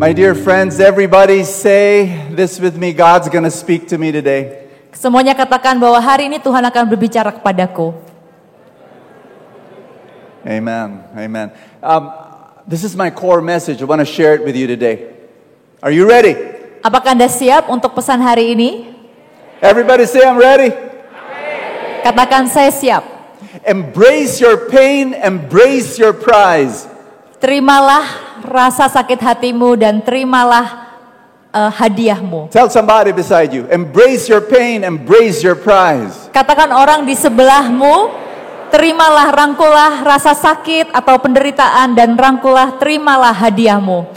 My dear friends, everybody say this with me. God's going to speak to me today. Semuanya katakan bahwa hari ini Tuhan akan berbicara kepadaku. Amen. Amen. This is my core message. I want to share it with you today. Are you ready? Apakah Anda siap untuk pesan hari ini? Everybody say I'm ready. Katakan saya siap. Embrace your pain, embrace your prize. Terimalah rasa sakit hatimu dan terimalah hadiahmu. Tell somebody beside you, embrace your pain, embrace your prize. Katakan orang di sebelahmu, terimalah, rangkulah rasa sakit atau penderitaan dan rangkulah, terimalah hadiahmu.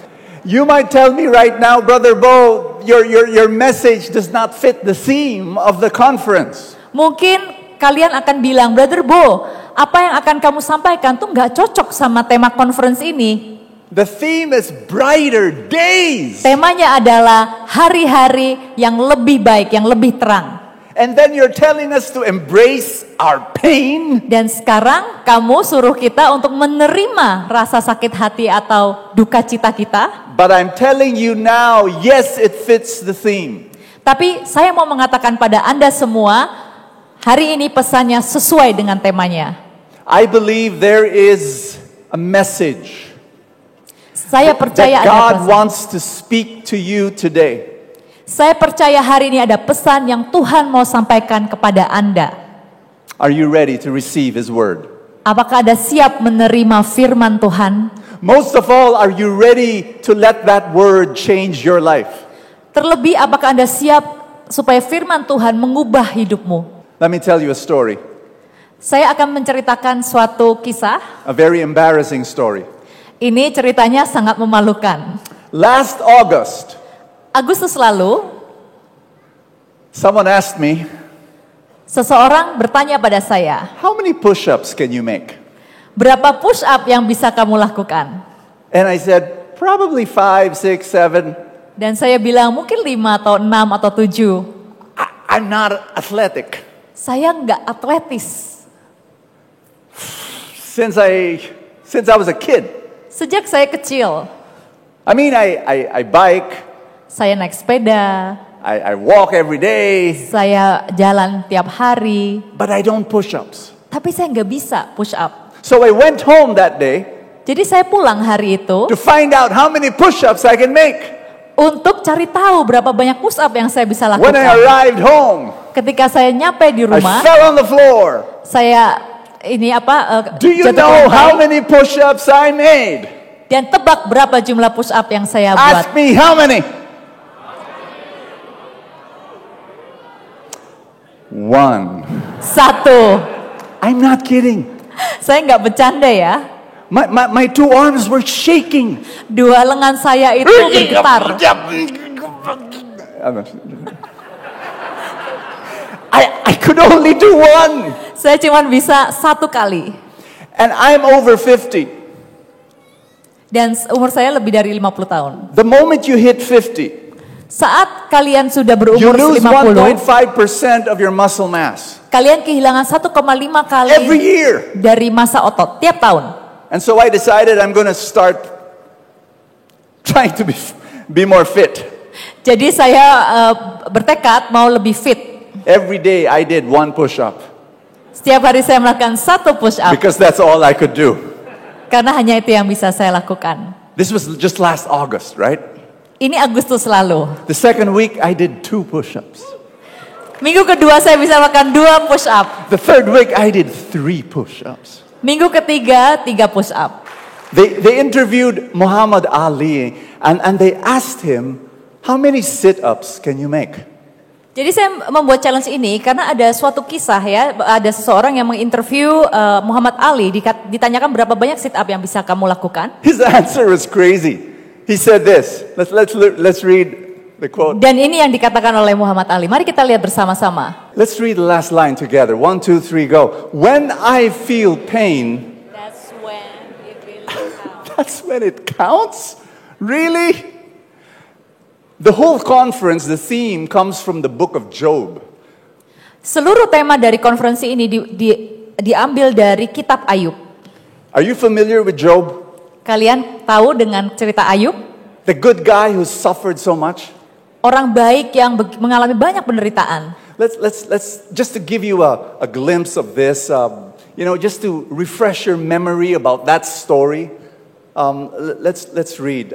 You might tell me right now, Brother Bo, your message does not fit the theme of the conference. Mungkin kalian akan bilang, Brother Bo, apa yang akan kamu sampaikan tuh nggak cocok sama tema conference ini. The theme is brighter days. Temanya adalah hari-hari yang lebih baik, yang lebih terang. And then you're telling us to embrace our pain. Dan sekarang kamu suruh kita untuk menerima rasa sakit hati atau duka cita kita. But I'm telling you now, yes, it fits the theme. Tapi saya mau mengatakan pada Anda semua, hari ini pesannya sesuai dengan temanya. I believe there is a message Saya percaya that ada God pesan. wants to speak to you today. Saya percaya hari ini ada pesan yang Tuhan mau sampaikan kepada Anda. Are you ready to receive His word? Apakah Anda siap menerima firman Tuhan? Most of all, are you ready to let that word change your life? Terlebih, apakah Anda siap supaya firman Tuhan mengubah hidupmu? Let me tell you a story, Saya akan menceritakan suatu kisah. a very embarrassing story. Ini ceritanya sangat memalukan. Last August, Agustus lalu, someone asked me, seseorang bertanya pada saya, how many push-ups can you make? berapa push up yang bisa kamu lakukan? And I said, probably 5, 6, 7. Dan saya bilang mungkin 5 atau 6 atau 7. I'm not athletic. Saya nggak atletis. Since I was a kid. Sejak saya kecil, I mean, I bike, saya naik sepeda, I walk every day, saya jalan tiap hari, but I don't push-ups. tapi saya nggak bisa push up. So I went home that day Jadi saya pulang hari itu to find out how many push-ups I can make. untuk cari tahu berapa banyak push up yang saya bisa When I lakukan. arrived home, Ketika saya nyampe di I rumah, fell on the floor. saya Do you jatuh ke know lantai. how many push-ups I made? Dan tebak berapa jumlah push up yang saya buat. Ask me how many. 1. 1. I'm not kidding. Saya nggak bercanda ya. My 2 arms were shaking. 2 lengan saya itu bergetar. I could only do 1. Saya cuma bisa 1 kali. And I'm over 50. Dan umur saya lebih dari 50 tahun. The moment you hit 50, Saat kalian sudah you berumur lose 50, 1.5% of your muscle mass kalian kehilangan 1,5 kali every year. dari massa otot tiap tahun. And so I decided I'm going to start trying to be more fit. Jadi saya bertekad mau lebih fit. Every day I did 1 push-up Setiap hari saya melakukan 1 push up. because that's all I could do. Karena hanya itu yang bisa saya lakukan. This was just last August, right? Ini Agustus lalu. The second week I did 2 push-ups. Minggu kedua saya bisa melakukan 2 push up. The third week I did 3 push-ups. Minggu ketiga 3 push up. They interviewed Muhammad Ali and they asked him, how many sit-ups can you make? Jadi saya membuat challenge ini karena ada suatu kisah ya, ada seseorang yang menginterview Muhammad Ali, ditanyakan berapa banyak sit up yang bisa kamu lakukan. His answer was crazy. He said this. Let's read the quote. Dan ini yang dikatakan oleh Muhammad Ali. Mari kita lihat bersama-sama. Let's read the last line together. 1, 2, 3, go. When I feel pain, That's when it really counts. that's when it counts? Really? The whole conference, the theme comes from the book of Job. Seluruh tema dari konferensi ini diambil dari kitab Ayub. Are you familiar with Job? Kalian tahu dengan cerita Ayub? The good guy who suffered so much. Orang baik yang mengalami banyak penderitaan. Let's just to give you a glimpse of this, just to refresh your memory about that story. Let's read.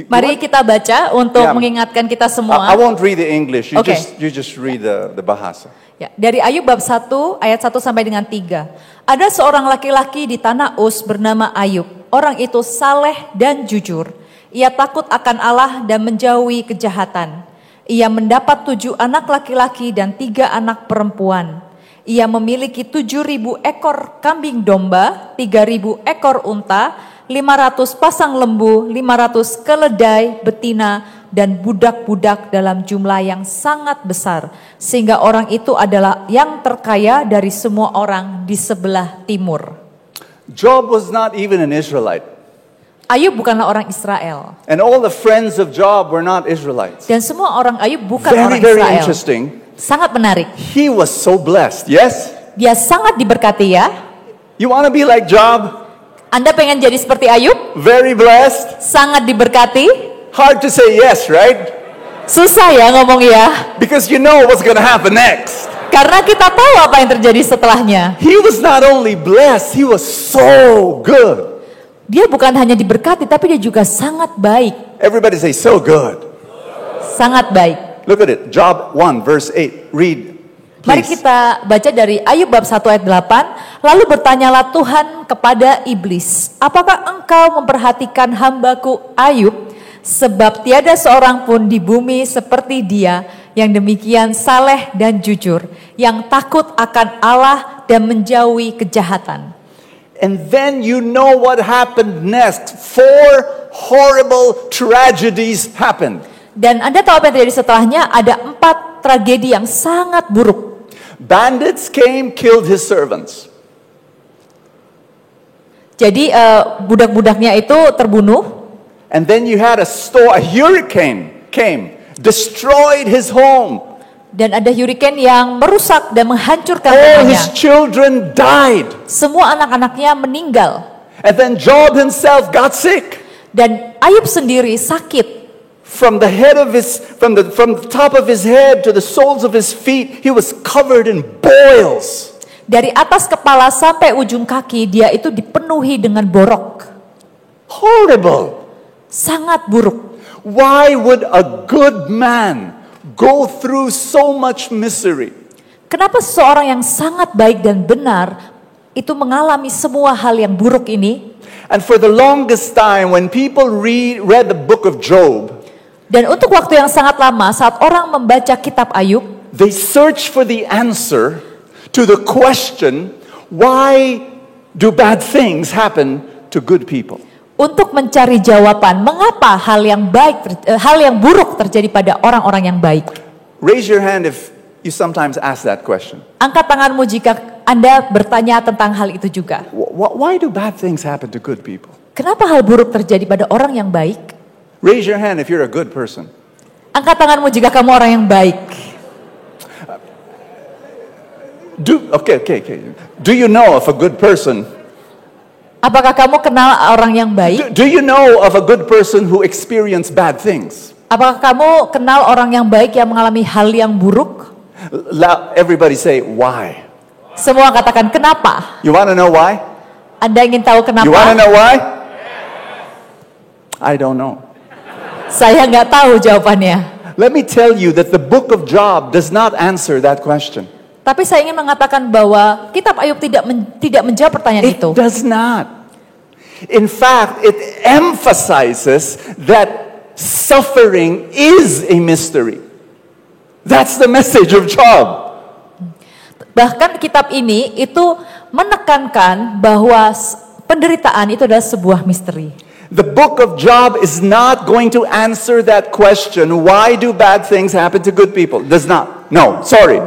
Mari kita baca untuk mengingatkan kita semua. I won't read the English. Okay. You just read the bahasa. Ya, dari Ayub bab 1 ayat 1 sampai dengan 3. Ada seorang laki-laki di tanah Uz bernama Ayub. Orang itu saleh dan jujur. Ia takut akan Allah dan menjauhi kejahatan. Ia mendapat 7 anak laki-laki dan 3 anak perempuan. Ia memiliki 7.000 ekor kambing domba, 3.000 ekor unta, 500 pasang lembu, 500 keledai betina, dan budak-budak dalam jumlah yang sangat besar. Sehingga orang itu adalah yang terkaya dari semua orang di sebelah timur. Job was not even an Israelite. Ayub bukanlah orang Israel. And all the friends of Job were not Israelites. Dan semua orang Ayub bukan orang Very Israel. interesting. Sangat menarik. He was so blessed, yes? Dia sangat diberkati ya. You want to be like Job? Anda pengen jadi seperti Ayub? Very blessed? Sangat diberkati? Hard to say yes, right? Susah ya ngomong ya. Because you know what's going to happen next. Karena kita tahu apa yang terjadi setelahnya. He was not only blessed, he was so good. Dia bukan hanya diberkati, tapi dia juga sangat baik. Everybody say, so good. Sangat baik. Look at it. Job 1 verse 8. Read. Mari Please. kita baca dari Ayub bab 1 ayat 8. Lalu bertanyalah Tuhan kepada iblis, apakah engkau memperhatikan hambaku Ayub? Sebab tiada seorang pun di bumi seperti dia yang demikian saleh dan jujur, yang takut akan Allah dan menjauhi kejahatan. And then you know what happened next. 4 horrible tragedies happened. Dan Anda tahu apa yang terjadi setelahnya? Ada 4 tragedi yang sangat buruk. Bandits came, killed his servants. Jadi budak-budaknya itu terbunuh. And then you had a hurricane came, destroyed his home. Dan ada hurricane yang merusak dan menghancurkan All rumahnya. his children died. Semua anak-anaknya meninggal. And then Job himself got sick. Dan Ayub sendiri sakit. From the top of his head to the soles of his feet, he was covered in boils. Dari atas kepala sampai ujung kaki dia itu dipenuhi dengan borok. Horrible. Sangat buruk. Why would a good man go through so much misery? Kenapa seseorang yang sangat baik dan benar itu mengalami semua hal yang buruk ini? And for the longest time when people read the book of Job, dan untuk waktu yang sangat lama saat orang membaca kitab Ayub, they search for the answer to the question, why do bad things happen to good people? Untuk mencari jawaban mengapa hal yang buruk terjadi pada orang-orang yang baik. Raise your hand if you sometimes ask that question. Angkat tanganmu jika Anda bertanya tentang hal itu juga. Why do bad things happen to good people? Kenapa hal buruk terjadi pada orang yang baik? Raise your hand if you're a good person. Angkat tanganmu jika kamu orang yang baik. Okay. Do you know of a good person? Apakah kamu kenal orang yang baik? Do you know of a good person who experienced bad things? Apakah kamu kenal orang yang baik yang mengalami hal yang buruk? Everybody say, why? Semua katakan kenapa? You want to know why? Anda ingin tahu kenapa? You want to know why? I don't know. Saya nggak tahu jawabannya. Let me tell you that the book of Job does not answer that question. Tapi saya ingin mengatakan bahwa kitab Ayub tidak menjawab pertanyaan itu. It does not. In fact, it emphasizes that suffering is a mystery. That's the message of Job. Bahkan kitab ini itu menekankan bahwa penderitaan itu adalah sebuah misteri. The book of Job is not going to answer that question, why do bad things happen to good people? Does not. No, sorry.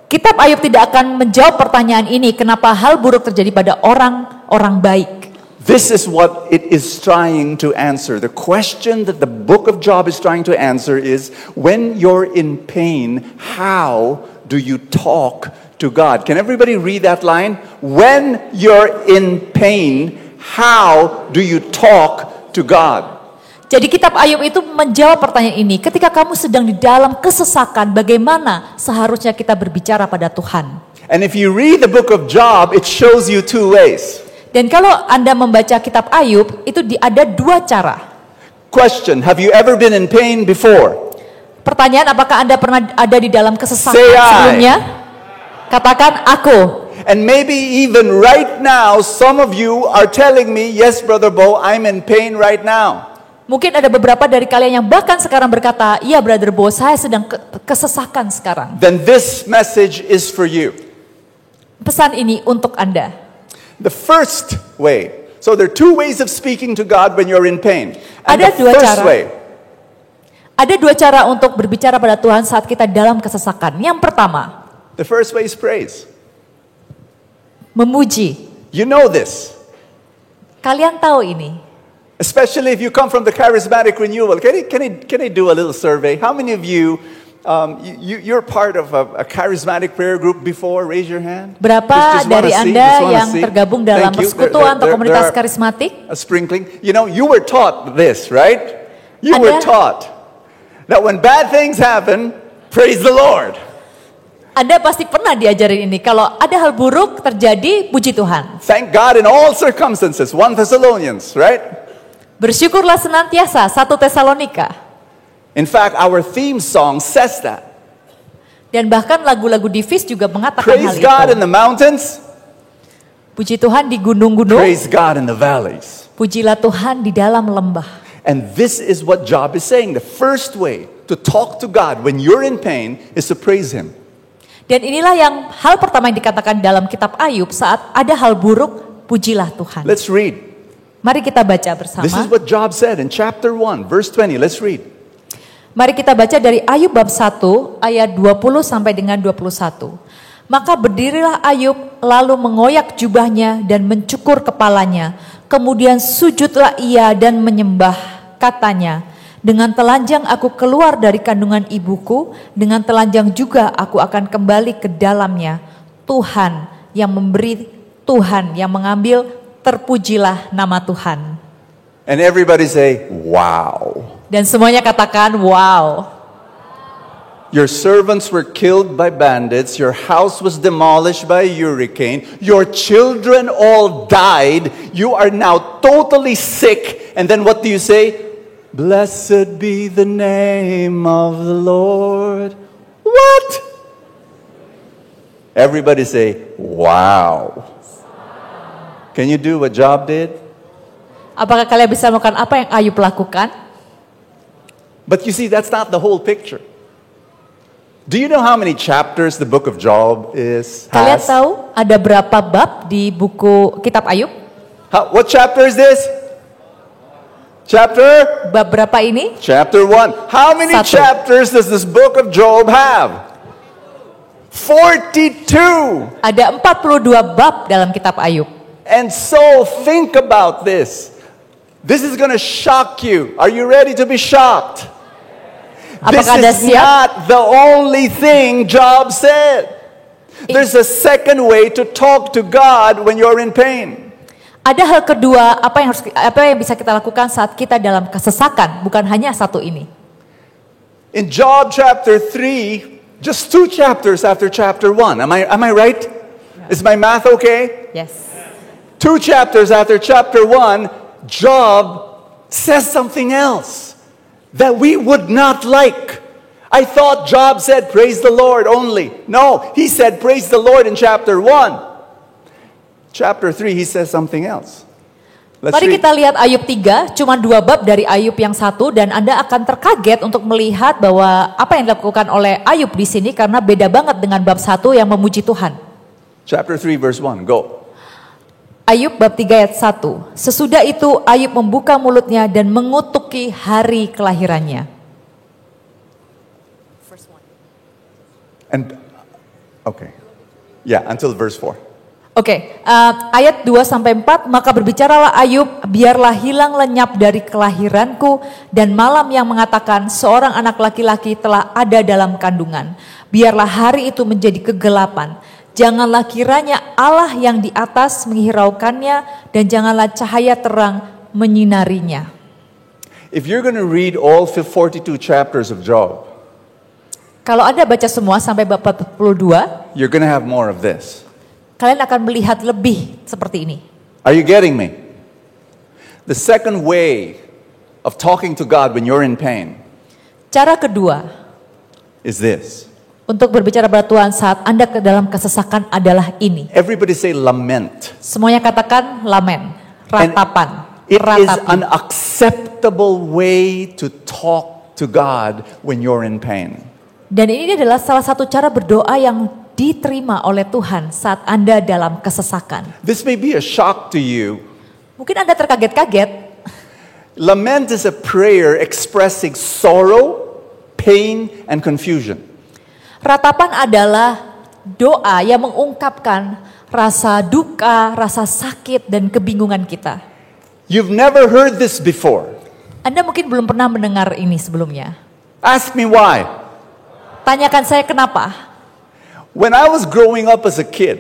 Kitab Ayub tidak akan menjawab pertanyaan ini, kenapa hal buruk terjadi pada orang baik. This is what it is trying to answer. The question that the book of Job is trying to answer is, when you're in pain, how do you talk to God? Can everybody read that line? When you're in pain, how do you talk to God? Jadi kitab Ayub itu menjawab pertanyaan ini. Ketika kamu sedang di dalam kesesakan, bagaimana seharusnya kita berbicara pada Tuhan? And if you read the book of Job, it shows you two ways. Dan kalau Anda membaca kitab Ayub, itu ada dua cara. Question, have you ever been in pain before? Pertanyaan, apakah Anda pernah ada di dalam kesesakan Say I. sebelumnya? Katakan aku. And maybe even right now, some of you are telling me, yes, Brother Bo, I'm in pain right now. Mungkin ada beberapa dari kalian yang bahkan sekarang berkata, iya Brother Bo, saya sedang kesesakan sekarang. Then this message is for you. Pesan ini untuk Anda. The first way, so there are two ways of speaking to God when you're in pain. And Ada the dua first cara. way, Ada dua cara untuk berbicara pada Tuhan saat kita dalam kesesakan. Yang pertama, the first way is praise. memuji. You know this. Kalian tahu ini. Especially if you come from the charismatic renewal. Can I do a little survey? How many of you, you're part of a charismatic prayer group before? Raise your hand. Berapa Just wanna dari see, Anda just wanna yang see. tergabung dalam Thank you. persekutuan atau There komunitas are karismatik? a sprinkling. You know, you were taught this, right? You were Anda- taught that when bad things happen, praise the Lord. Anda pasti pernah diajarin ini. Kalau ada hal buruk terjadi, puji Tuhan. Thank God in all circumstances. 1 Thessalonians, right? Bersyukurlah senantiasa, 1 Tesalonika. In fact, our theme song says that. Dan bahkan lagu-lagu di FIS juga mengatakan hal Praise God in itu. the mountains. Puji Tuhan di gunung-gunung, Praise God in the valleys. pujilah Tuhan di dalam lembah. And this is what Job is saying. The first way to talk to God when you're in pain is to praise Him. Dan inilah yang hal pertama yang dikatakan dalam kitab Ayub, saat ada hal buruk, pujilah Tuhan. Let's read. Mari kita baca bersama. This is what Job said in chapter 1, verse 20. Let's read. Mari kita baca dari Ayub bab 1 ayat 20 sampai dengan 21. Maka berdirilah Ayub lalu mengoyak jubahnya dan mencukur kepalanya. Kemudian sujudlah ia dan menyembah, katanya, dengan telanjang aku keluar dari kandungan ibuku, dengan telanjang juga aku akan kembali ke dalamnya. Tuhan yang memberi, Tuhan yang mengambil, terpujilah nama Tuhan. And everybody say, wow. Dan semuanya katakan, wow. Your servants were killed by bandits. Your house was demolished by a hurricane. Your children all died. You are now totally sick. And then what do you say? Blessed be the name of the Lord. What? Everybody say, wow. Can you do what Job did? Apakah kalian bisa melakukan apa yang Ayub lakukan? But you see, that's not the whole picture. Do you know how many chapters the book of Job Kalian has? tahu ada berapa bab di buku kitab Ayub? What chapter is this? Chapter? Bab berapa ini? Chapter 1. How many 1. chapters does this book of Job have? 42. Ada 42 bab dalam kitab Ayub. And so think about this. This is going to shock you. Are you ready to be shocked? This Apakah Anda is siap? not the only thing Job said. There's a second way to talk to God when you're in pain. Ada hal kedua, apa yang bisa kita lakukan saat kita dalam kesesakan, bukan hanya satu ini. In Job chapter 3, just 2 chapters after chapter 1. Am I right? Is my math okay? Yes. 2 chapters after chapter 1, Job says something else that we would not like. I thought Job said praise the Lord only. No, he said praise the Lord in chapter 1. Chapter 3 he says something else. Let's Mari read. kita lihat Ayub 3, cuma 2 bab dari Ayub yang 1, dan Anda akan terkaget untuk melihat bahwa apa yang dilakukan oleh Ayub di sini karena beda banget dengan bab 1 yang memuji Tuhan. Chapter 3 verse 1, go. Ayub bab 3 ayat 1. Sesudah itu Ayub membuka mulutnya dan mengutuki hari kelahirannya. And okay. Yeah, until verse 4. Oke, ayat 2 sampai 4, maka berbicaralah Ayub, biarlah hilang lenyap dari kelahiranku, dan malam yang mengatakan seorang anak laki-laki telah ada dalam kandungan. Biarlah hari itu menjadi kegelapan. Janganlah kiranya Allah yang di atas menghiraukannya dan janganlah cahaya terang menyinarinya. If you're going to read all 42 chapters of Job, Kalau Anda baca semua sampai bab 42, you're going to have more of this. kalian akan melihat lebih seperti ini. Are you getting me? The second way of talking to God when you're in pain Cara kedua is this. untuk berbicara pada Tuhan saat Anda ke dalam kesesakan adalah ini. Everybody say lament. Semuanya katakan lamen, ratapan, It is ratapi. an acceptable way to talk to God when you're in pain. Dan ini adalah salah satu cara berdoa yang diterima oleh Tuhan saat Anda dalam kesesakan. This may be a shock to you. Mungkin Anda terkaget-kaget. Lament is a prayer expressing sorrow, pain, and confusion. Ratapan adalah doa yang mengungkapkan rasa duka, rasa sakit, dan kebingungan kita. You've never heard this before. Anda mungkin belum pernah mendengar ini sebelumnya. Ask me why. Tanyakan saya kenapa. When I was growing up as a kid,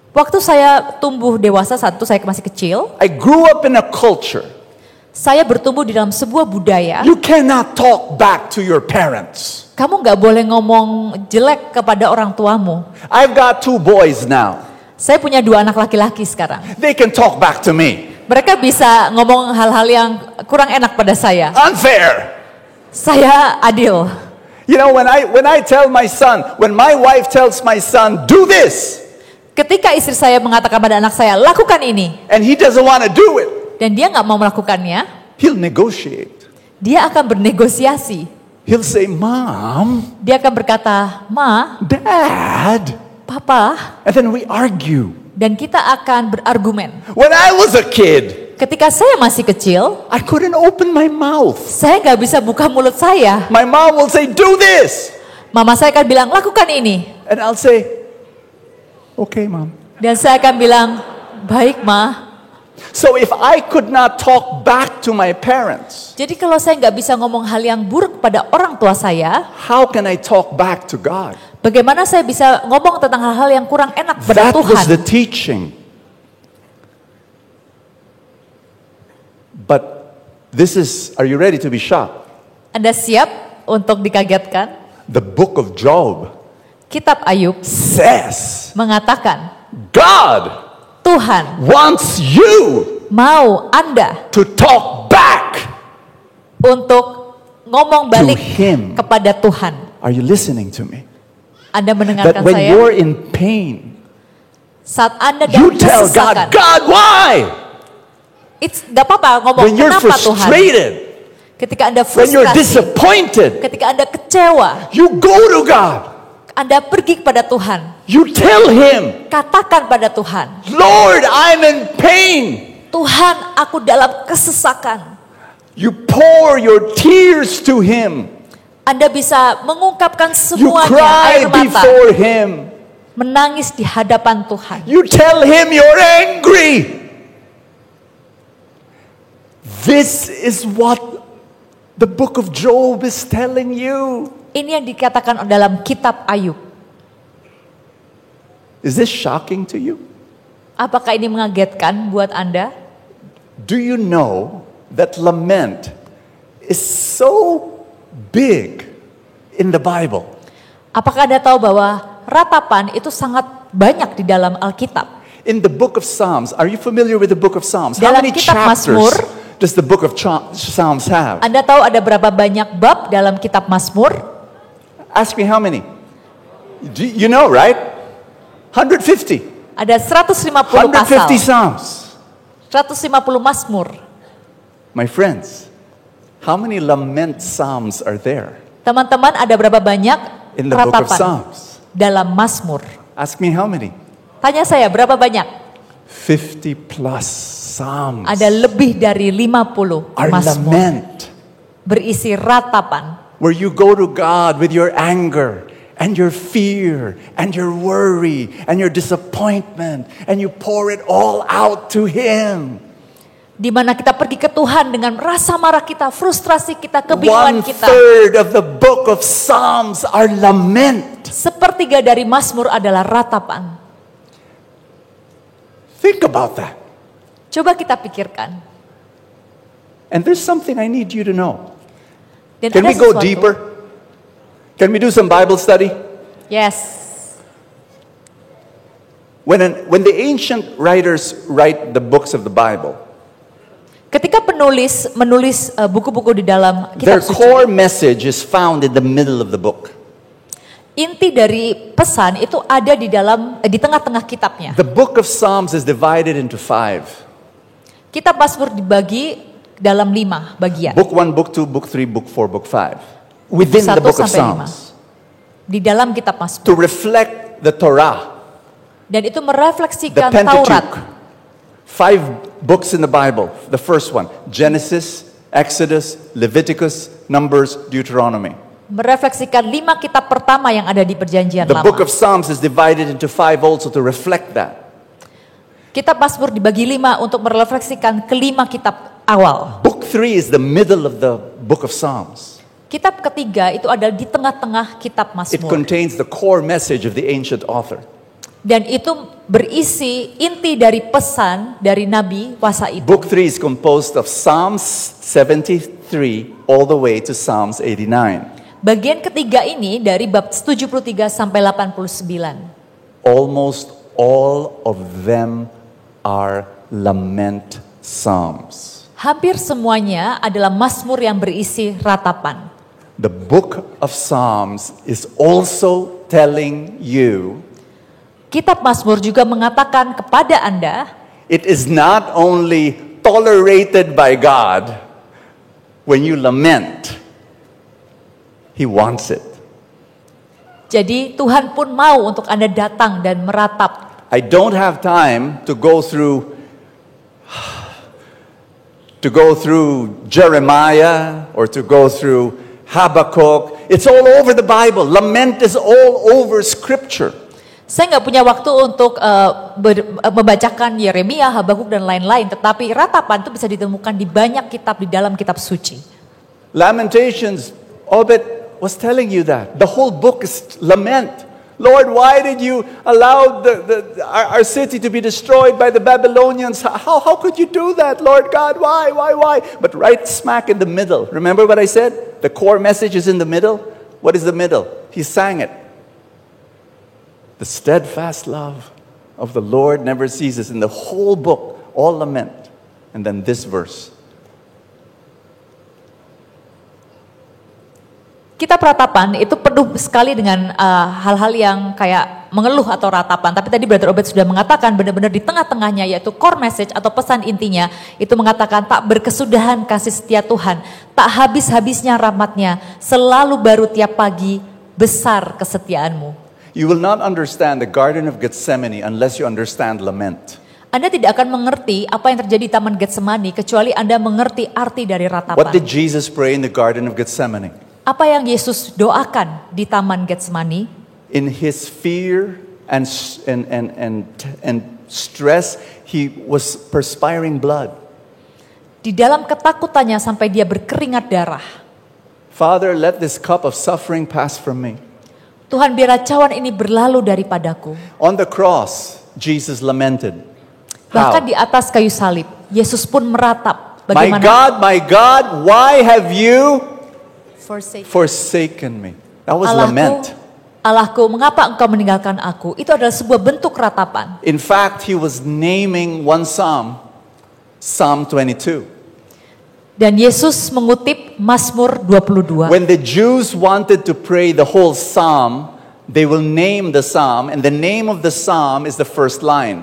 Waktu saya tumbuh dewasa, saat itu saya masih kecil, I grew up in a culture. saya bertumbuh di dalam sebuah budaya. You cannot talk back to your parents. Kamu gak boleh ngomong jelek kepada orang tuamu. I've got 2 boys now. Saya punya 2 anak laki-laki sekarang. They can talk back to me. Mereka bisa ngomong hal-hal yang kurang enak pada saya. Unfair. Saya adil. You know, when I tell my son, when my wife tells my son, do this, Ketika istri saya mengatakan pada anak saya, lakukan ini, and he doesn't want to do it, dan dia gak mau melakukannya, he'll negotiate. dia akan bernegosiasi. He'll say, Mom, Dia akan berkata, Ma, Dad, Papa, and then we argue. dan kita akan berargumen. When I was a kid, Ketika saya masih kecil, I couldn't open my mouth. saya gak bisa buka mulut saya. My mom will say, do this. Mama saya akan bilang, lakukan ini. And I'll say, okay, Mom. Dan saya akan bilang, baik Ma. So if I could not talk back to my parents, Jadi kalau saya nggak bisa ngomong hal yang buruk pada orang tua saya, how can I talk back to God? bagaimana saya bisa ngomong tentang hal-hal yang kurang enak pada That was Tuhan? the teaching. But this is, are you ready to be shocked? Anda siap untuk dikagetkan? The book of Job Kitab Ayub says, mengatakan, God Tuhan wants you mau Anda to talk back. untuk ngomong balik Him. kepada Tuhan. Are you listening to me? Anda That mendengarkan when saya? you're in pain, Saat Anda you dalam tell God, kesesakan, God, why? Gak apa-apa ngomong When you're kenapa Tuhan. frustrated, Ketika Anda when you're frustasi, disappointed, ketika Anda kecewa, you go to God. Anda pergi kepada Tuhan. You tell Him, Katakan pada Tuhan, Lord, I'm in pain. Tuhan, aku dalam kesesakan. You pour your tears to Him. Anda bisa mengungkapkan You semuanya, cry air mata, before Him. menangis di hadapan Tuhan. You tell Him you're angry. This is what the book of Job is telling you. Ini yang dikatakan dalam kitab Ayub. Is this shocking to you? Apakah ini mengagetkan buat Anda? Do you know that lament is so big in the Bible? Apakah Anda tahu bahwa ratapan itu sangat banyak di dalam Alkitab? In the book of Psalms, are you familiar with the book of Psalms? How Dalam many kitab chapters Mazmur, does the book of Psalms have? Anda tahu ada berapa banyak bab dalam kitab Mazmur? Ask me how many. You know, right? 150. Ada 150 150 pasal, Psalms. 150 Mazmur. My friends, how many lament Psalms are there Teman-teman, ada berapa banyak in the book of ratapan Psalms? dalam Mazmur? Ask me how many. Tanya saya, berapa banyak? 50 plus Psalms Ada lebih dari 50 are Mazmur lament. berisi ratapan. Where you go to God with your anger and your fear and your worry and your disappointment and you pour it all out to Him. Di mana kita pergi ke Tuhan dengan rasa marah kita, frustrasi kita, kebingungan kita. 1/3 of the book of Psalms are lament. 1/3 dari Mazmur adalah ratapan. Think about that. Coba kita pikirkan. And there's something I need you to know. Dan Can ada we go sesuatu. deeper? Can we do some Bible study? Yes. When the ancient writers write the books of the Bible, Ketika penulis menulis buku-buku di dalam their kitab suci, core message is found in the middle of the book. inti dari pesan itu ada di tengah-tengah kitabnya. The book of Psalms is divided into 5. Kitab Mazmur dibagi dalam 5 bagian. Book 1, Book 2, Book 3, Book 4, Book 5. Within the 1 book of sampai 5. Psalms. Di dalam kitab To Mazmur. reflect the Torah, Dan itu the merefleksikan Taurat. Pentateuch. 5 books in the Bible. The first one, Genesis, Exodus, Leviticus, Numbers, Deuteronomy. Merefleksikan 5 kitab pertama yang ada di perjanjian The lama. book of Psalms is divided into 5 also to reflect that. Kitab Mazmur dibagi 5 untuk merefleksikan kelima kitab awal. Book 3 is the middle of the book of Psalms. Kitab ketiga itu ada di tengah-tengah kitab It Mazmur. contains the core message of the ancient author. Dan itu berisi inti dari pesan dari Nabi kuasa itu. Book 3 is composed of Psalms 73 all the way to Psalms 89. Bagian ketiga ini dari bab 73 sampai 89. Almost all of them are lament psalms. Hampir semuanya adalah Mazmur yang berisi ratapan. The book of Psalms is also telling you Kitab Mazmur juga mengatakan kepada Anda, it is not only tolerated by God when you lament, He wants it. jadi Tuhan pun mau untuk Anda datang dan meratap. I don't have time to go through Jeremiah or to go through Habakkuk. It's all over the Bible. Lament is all over Scripture. Saya nggak punya waktu untuk membacakan Yeremia, Habakuk dan lain-lain. Tetapi ratapan itu bisa ditemukan di banyak kitab di dalam kitab suci. Lamentations, Obed was telling you that. The whole book is lament. Lord, why did you allow our city to be destroyed by the Babylonians? How could you do that, Lord God? Why? But right smack in the middle. Remember what I said? The core message is in the middle. What is the middle? He sang it. The steadfast love of the Lord never ceases. In the whole book, all lament. And then this verse. Kitab ratapan itu penuh sekali dengan hal-hal yang kayak mengeluh atau ratapan. Tapi tadi Brother Obed sudah mengatakan benar-benar di tengah-tengahnya yaitu core message atau pesan intinya. Itu mengatakan tak berkesudahan kasih setia Tuhan. Tak habis-habisnya rahmatnya. Selalu baru tiap pagi, besar kesetiaanmu. You will not understand the Garden of Gethsemane unless you understand lament. Anda tidak akan mengerti apa yang terjadi di Taman Getsemani kecuali Anda mengerti arti dari ratapan. What did Jesus pray in the Garden of Gethsemane? Apa yang Yesus doakan di Taman Getsemani? In his fear and stress, he was perspiring blood. Di dalam ketakutannya sampai dia berkeringat darah. Father, let this cup of suffering pass from me. Tuhan, biar cawan ini berlalu daripadaku. On the cross, Jesus lamented. Bahkan How? di atas kayu salib, Yesus pun meratap. My God, why have you forsaken me? That was lament. Allahku, mengapa engkau meninggalkan aku? Itu adalah sebuah bentuk ratapan. In fact, he was naming one psalm, Psalm 22. Dan Yesus mengutip Mazmur 22. When the Jews wanted to pray the whole psalm, they will name the psalm, and the name of the psalm is the first line.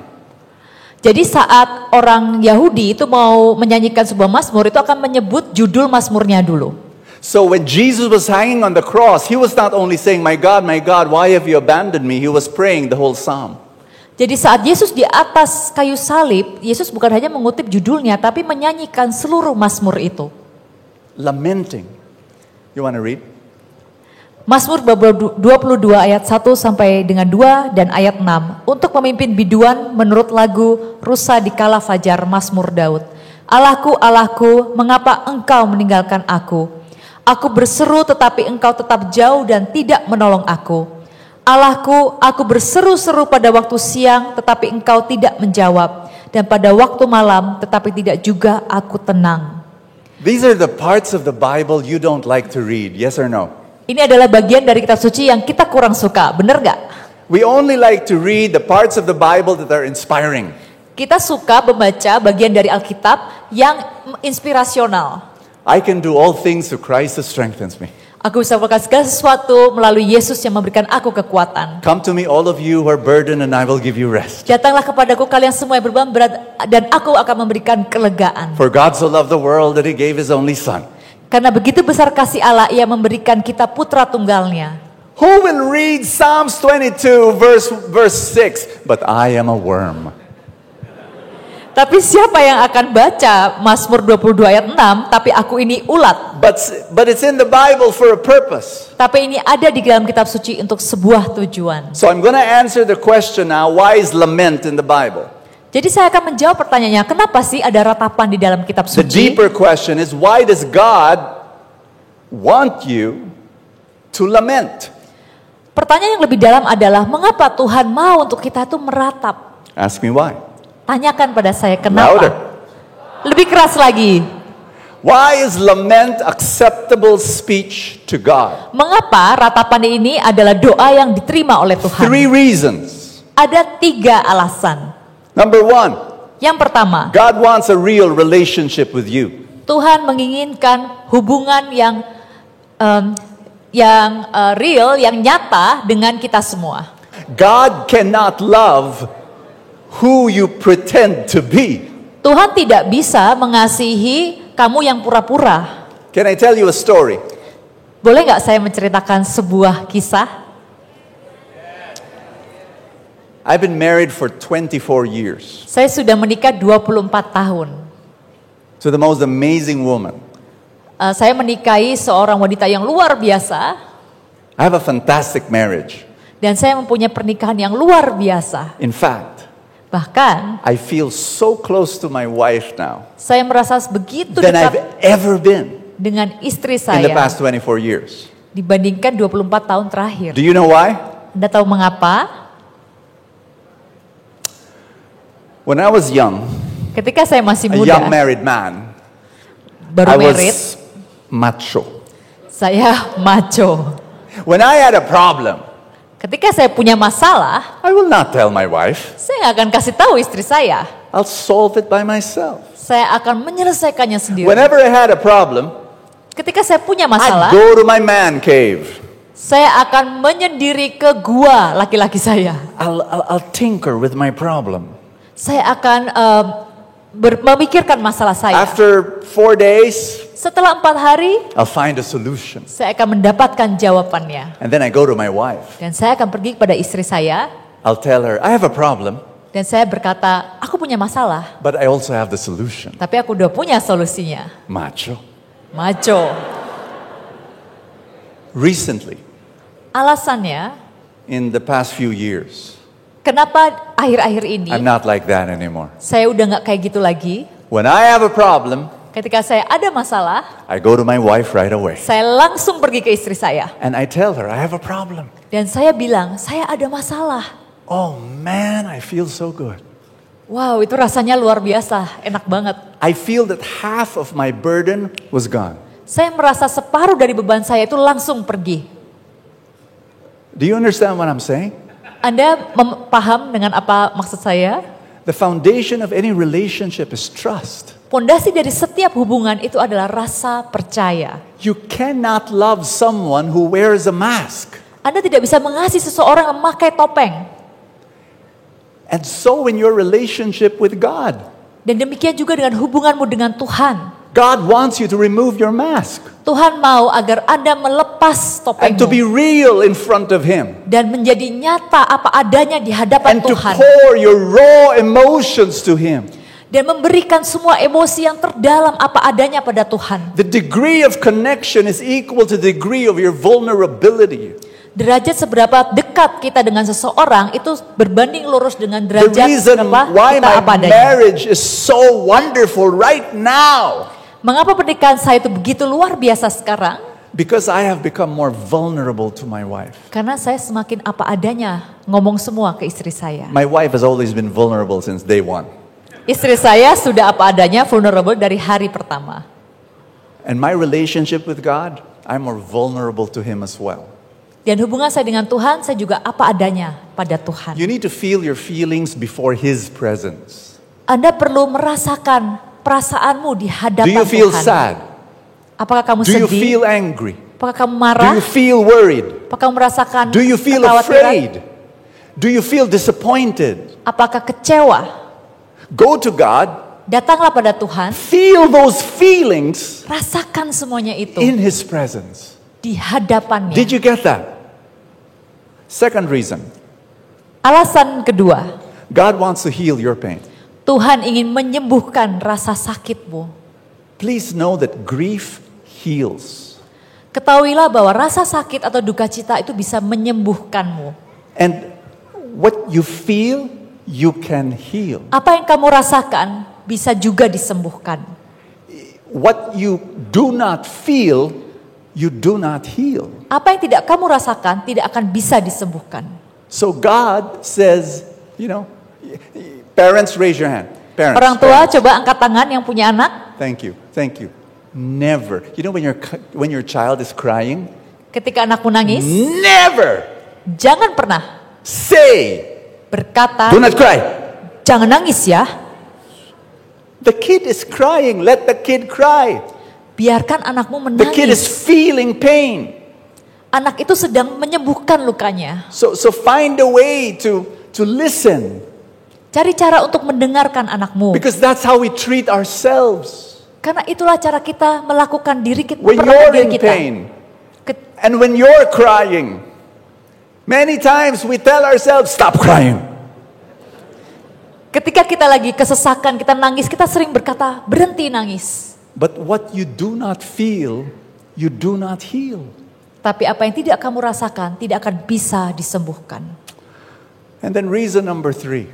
Jadi saat orang Yahudi itu mau menyanyikan sebuah Mazmur, itu akan menyebut judul Mazmurnya dulu. So when Jesus was hanging on the cross, he was not only saying, my God, why have you abandoned me? He was praying the whole psalm. Jadi saat Yesus di atas kayu salib, Yesus bukan hanya mengutip judulnya, tapi menyanyikan seluruh Mazmur itu. Lamenting. You want to read? Mazmur 22 ayat 1 sampai dengan 2 dan ayat 6. Untuk pemimpin biduan menurut lagu Rusa di Kala Fajar Mazmur Daud. Allahku, Allahku, mengapa engkau meninggalkan aku? Aku berseru tetapi engkau tetap jauh dan tidak menolong aku. Allahku, aku berseru-seru pada waktu siang tetapi engkau tidak menjawab. dan pada waktu malam, tetapi tidak juga aku tenang. These are the parts of the Bible you don't like to read, yes or no? Ini adalah bagian dari kitab suci yang kita kurang suka, benar gak? We only like to read the parts of the Bible that are inspiring. Kita suka membaca bagian dari Alkitab yang inspirasional. I can do all things through Christ who strengthens me. Aku bisa melakukan segala sesuatu melalui Yesus yang memberikan aku kekuatan. Come to me all of you who are burdened and I will give you rest. Datanglah kepadaku kalian semua yang beban berat dan aku akan memberikan kelegaan. For God so loved the world that he gave his only son. Karena begitu besar kasih Allah, ia memberikan kita putra tunggalnya. Who will read Psalms 22 verse 6? But I am a worm. Tapi siapa yang akan baca Mazmur 22 ayat 6, tapi aku ini ulat. But it's in the Bible for a purpose. Tapi ini ada di dalam kitab suci untuk sebuah tujuan. So I'm going to answer the question now, why is lament in the Bible? Jadi saya akan menjawab pertanyaannya, kenapa sih ada ratapan di dalam kitab The suci? deeper question is, why does God want you to lament? Pertanyaan yang lebih dalam adalah, mengapa Tuhan mau untuk kita itu meratap? Ask me why. Tanyakan pada saya kenapa. Louder. Lebih keras lagi. Why is lament acceptable speech to God? Mengapa ratapan ini adalah doa yang diterima oleh Tuhan? 3 reasons. Ada 3 alasan. Number 1, Yang pertama, God wants a real relationship with you. Tuhan menginginkan hubungan yang real, yang nyata dengan kita semua. God cannot love who you pretend to be. Tuhan tidak bisa mengasihi kamu yang pura-pura. Can I tell you a story? Boleh nggak saya menceritakan sebuah kisah? I've been married for 24 years Saya sudah menikah 24 tahun. to the most amazing woman. Saya menikahi seorang wanita yang luar biasa. I have a fantastic marriage. Dan saya mempunyai pernikahan yang luar biasa. In fact, Bahkan I feel so close to my wife now saya merasa begitu than I've dekat ever been dengan istri in the saya past 24 years. dibandingkan 24 tahun terakhir. Do you know why? Anda tahu mengapa? When I was young, Ketika saya masih a young muda, married man, I baru married, was macho. saya macho. When I had a problem, Ketika saya punya masalah, I will not tell my wife. saya nggak akan kasih tahu istri saya. I'll solve it by myself. Saya akan menyelesaikannya sendiri. Whenever I had a problem, Ketika saya punya I'd masalah, go to my man cave. saya akan menyendiri ke gua laki-laki saya. I'll tinker with my problem. Saya akan memikirkan masalah saya. After 4 days, Setelah 4 hari, I'll find a solution. saya akan mendapatkan jawabannya. And then I go to my wife. Dan saya akan pergi kepada istri saya. I'll tell her, I have a problem, Dan saya berkata, aku punya masalah. but I also have the solution. Tapi aku udah punya solusinya. Macho. Macho. Recently, Alasannya, in the past few years, kenapa akhir-akhir ini I'm not like that anymore. saya udah gak kayak gitu lagi. When I have a problem, Ketika saya ada masalah, I go to my wife right away. saya langsung pergi ke istri saya. And I tell her, I have a problem. Dan saya bilang, saya ada masalah. Oh man, I feel so good. Wow, itu rasanya luar biasa, enak banget. I feel that half of my burden was gone. Saya merasa separuh dari beban saya itu langsung pergi. Do you understand what I'm saying? Anda paham dengan apa maksud saya? The foundation of any relationship is trust. Pondasi dari setiap hubungan itu adalah rasa percaya. You cannot love someone who wears a mask. Anda tidak bisa mengasihi seseorang yang memakai topeng. And so in your relationship with God, Dan demikian juga dengan hubunganmu dengan Tuhan. God wants you to remove your mask Tuhan mau agar Anda melepas and to be topengmu real in front of Him dan menjadi nyata apa adanya di hadapan and to Tuhan. pour your raw emotions to Him. Dan memberikan semua emosi yang terdalam apa adanya pada Tuhan. The degree of connection is equal to the degree of your vulnerability. Derajat seberapa dekat kita dengan seseorang itu berbanding lurus dengan The derajat reason seberapa why kita apa my adanya. marriage is so wonderful right now, Mengapa pernikahan saya itu begitu luar biasa sekarang? because I have become more vulnerable to my wife. Karena saya semakin apa adanya ngomong semua ke istri saya. My wife has always been vulnerable since day one. Istri saya sudah apa adanya, vulnerable dari hari pertama. And my relationship with God, I'm more vulnerable to Him as well. Dan hubungan saya dengan Tuhan, saya juga apa adanya pada Tuhan. You need to feel your feelings before His presence. Anda perlu merasakan perasaanmu di Do hadapan you feel Tuhan. sad? Apakah kamu Do you sedih? feel angry? Apakah kamu Do marah? you feel worried? Apakah kamu merasakan Do you feel kekhawatiran? afraid? Do you feel disappointed? Apakah kecewa? Go to God, Datanglah pada Tuhan, feel those feelings rasakan semuanya itu in His presence. di hadapannya. Did you get that? Second reason, Alasan kedua, God wants to heal your pain. Tuhan ingin menyembuhkan rasa sakitmu. Please know that grief heals. Ketahuilah bahwa rasa sakit atau duka cita itu bisa menyembuhkanmu. And what you feel, you can heal. Apa yang kamu rasakan bisa juga disembuhkan. What you do not feel, you do not heal. Apa yang tidak kamu rasakan tidak akan bisa disembuhkan. So God says, you know, parents raise your hand. Parents. Orang tua parents. coba angkat tangan yang punya anak. Thank you. Thank you. Never. You know when your child is crying? Ketika anakmu nangis, Never jangan pernah say, berkata, do not cry. jangan nangis ya. The kid is crying. Let the kid cry. Biarkan anakmu The kid is menangis. feeling pain. Anak itu sedang menyembuhkan lukanya. So find a way to listen. Cari cara untuk mendengarkan anakmu. Because that's how we treat ourselves. Karena itulah cara kita melakukan diri kita, When memperlakukan you're diri in kita. pain and when you're crying, many times we tell ourselves, stop crying. Ketika kita lagi kesesakan, kita nangis, kita sering berkata, berhenti nangis. But what you do not feel, you do not heal. Tapi apa yang tidak kamu rasakan, tidak akan bisa disembuhkan. And then reason number 3.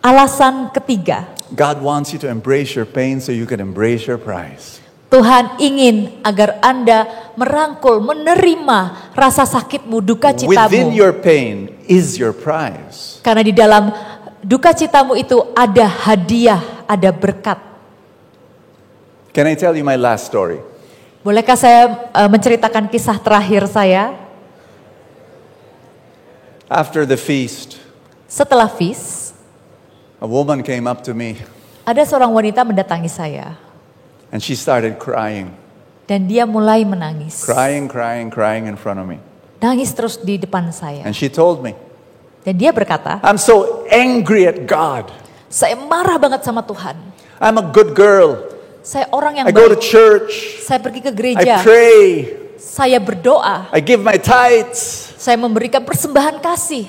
Alasan ketiga, God wants you to embrace your pain so you can embrace your prize. Tuhan ingin agar Anda merangkul, menerima rasa sakitmu, duka Within citamu. your pain is your prize. Karena di dalam duka citamu itu ada hadiah, ada berkat. Can I tell you my last story? Bolehkah saya menceritakan kisah terakhir saya? After the feast, Setelah feast, a woman came up to me ada seorang wanita mendatangi saya. and she started crying. Dan dia mulai menangis. Crying in front of me. Nangis terus di depan saya. And she told me, Dan dia berkata, I'm so angry at God. saya marah banget sama Tuhan. I'm a good girl. Saya orang yang I go to baik. church. Saya pergi ke I gereja. pray. Saya berdoa. I give my tithes. Saya memberikan persembahan kasih.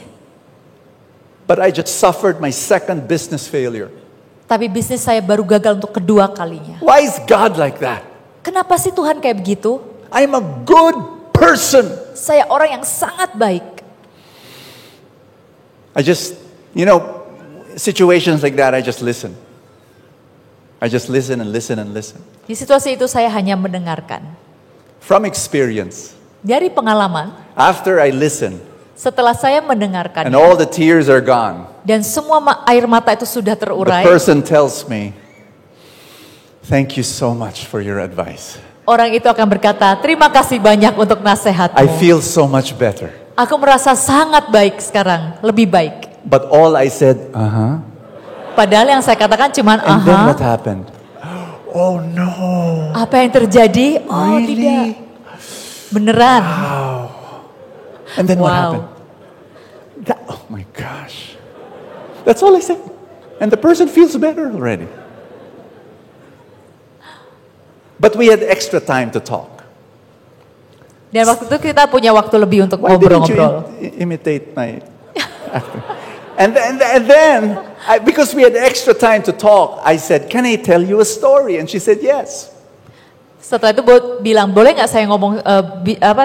But I just suffered my second business failure. Tapi bisnis saya baru gagal untuk kedua kalinya. Why is God like that? Kenapa sih Tuhan kayak begitu? I'm a good person. Saya orang yang sangat baik. I just, situations like that, I just listen. I just listen and listen and listen. Di situasi itu saya hanya mendengarkan. From experience, Dari pengalaman, after I listen setelah saya mendengarkan and all the tears are gone, dan semua air mata itu sudah the terurai, person tells me, thank you so much for your advice. orang itu akan berkata, terima kasih banyak untuk I nasihatmu. feel so much better. Aku merasa sangat baik sekarang, lebih baik. But all I said, Padahal yang saya katakan cuman, and then what happened? Oh no. Apa yang terjadi? Oh Really? tidak. Beneran. And then what Wow. happened? Oh my gosh. That's all I said. And the person feels better already. But we had extra time to talk. Dan waktu itu kita punya waktu lebih untuk Why didn't ngobrol-ngobrol. you imitate my acting? And then, because we had extra time to talk, I said, can I tell you a story? And she said, yes. Setelah itu bilang, boleh nggak saya ngomong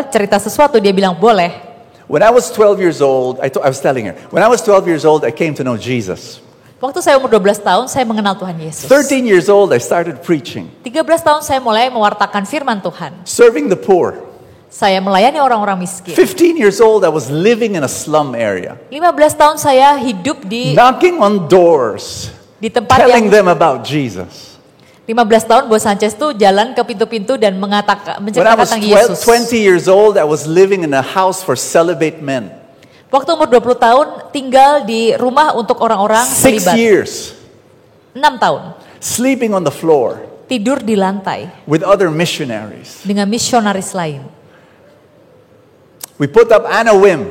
cerita sesuatu? Dia bilang boleh. When I was 12 years old, I was telling her, when I was 12 years old, I came to know Jesus. Waktu saya umur 12 tahun, saya mengenal Tuhan Yesus. 13 years old, I started preaching, 13 tahun saya mulai mewartakan firman Tuhan. serving the poor. Saya melayani orang-orang miskin. 15 years old, I was living in a slum area, 15 tahun saya hidup di knocking on doors, Di tempat telling yang them about Jesus. 15 tahun Bos Sanchez tuh jalan ke pintu-pintu dan When I menceritakan was tentang Yesus. 20 years old, I was living in a house for celibate men. Waktu umur 20 tahun tinggal di rumah untuk orang-orang 6 selibat. years, 6 tahun sleeping on the floor tidur di lantai with other missionaries. dengan misionaris lain. We put up Anna Wim,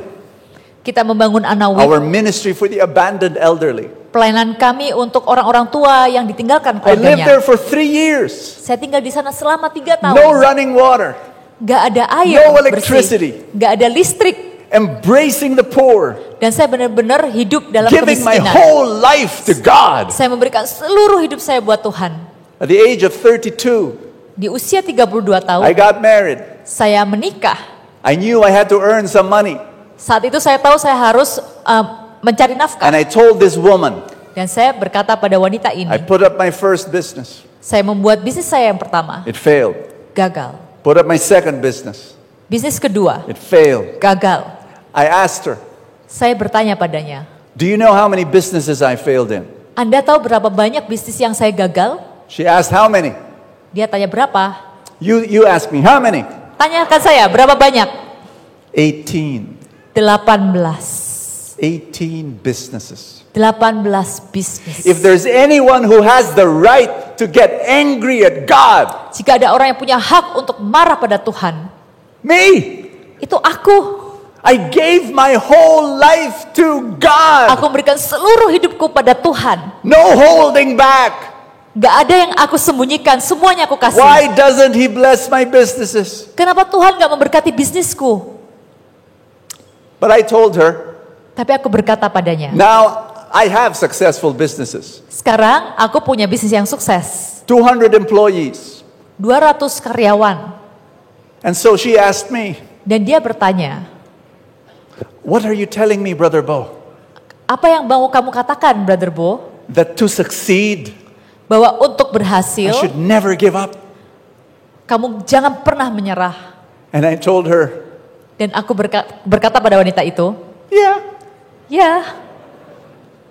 Kita membangun our Anawim, ministry for the abandoned elderly. pelayanan kami untuk orang-orang tua yang ditinggalkan I lived there keluarganya. for 3 years. Saya tinggal di sana selama 3 tahun. No running water, Gak ada air No bersih, electricity. gak ada listrik. embracing the poor, Dan saya benar-benar hidup dalam giving my kemiskinan. whole life to God. Saya memberikan seluruh hidup saya buat Tuhan. At the age of 32, Di usia 32 tahun, I got married. saya menikah. I knew I had to earn some money. Saat itu saya tahu saya harus mencari nafkah. And I told this woman, Dan saya berkata pada wanita I ini, put up my first business. saya membuat bisnis saya yang pertama, It failed. gagal. Put up my second business. Bisnis kedua, It failed. gagal. I asked her, Saya bertanya padanya, do you know how many businesses I failed in? Anda tahu berapa banyak bisnis yang saya gagal? She asked, how many? Dia tanya berapa? You asked me, how many? Tanyakan saya, berapa banyak? 18. 18. 18 businesses. 18 bisnis. If there's anyone who has the right to get angry at God, Jika ada orang yang punya hak untuk marah pada Tuhan, me. itu aku. I gave my whole life to God. Aku memberikan seluruh hidupku pada Tuhan. No holding back. Gak ada yang aku sembunyikan, semuanya aku kasih. Why doesn't He bless my businesses? Kenapa Tuhan gak memberkati bisnisku? But I told her, Tapi aku berkata padanya, now I have successful businesses. sekarang aku punya bisnis yang sukses. 200 employees. 200 karyawan. And so she asked me, Dan dia bertanya, what are you telling me, Brother Bo? apa yang mau kamu katakan, Brother Bo? That to succeed, Bahwa untuk I berhasil, should never give up. kamu jangan pernah menyerah. And I told her, Dan aku berkata pada wanita itu, yeah. ya.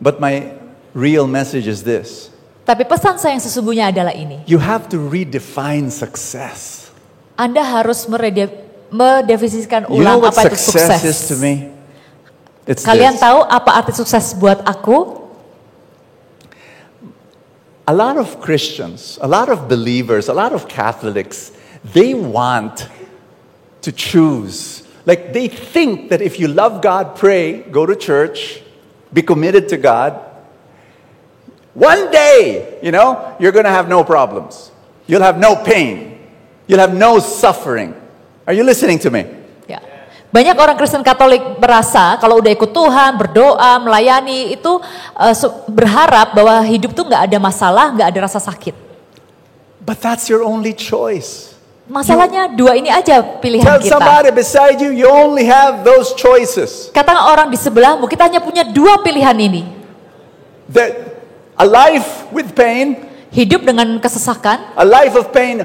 But my real message is this. Tapi pesan saya yang sesungguhnya adalah ini. You have to redefine success. Anda harus mendefinisikan You know ulang what apa itu success is to sukses. me? It's Kalian this. tahu apa arti sukses buat aku? A lot of Christians, a lot of believers, a lot of Catholics, they want to choose. Like they think that if you love God, pray, go to church, be committed to God, one day, you're going to have no problems. You'll have no pain. You'll have no suffering. Are you listening to me? Ya. Banyak orang Kristen Katolik merasa kalau udah ikut Tuhan, berdoa, melayani itu berharap bahwa hidup tuh nggak ada masalah, nggak ada rasa sakit. But that's your only choice. Masalahnya dua ini aja pilihan Tell kita. somebody beside you, you only have those choices. Katakan orang di sebelahmu, kita hanya punya dua pilihan ini. That a life with pain, Hidup dengan kesesakan, a life of pain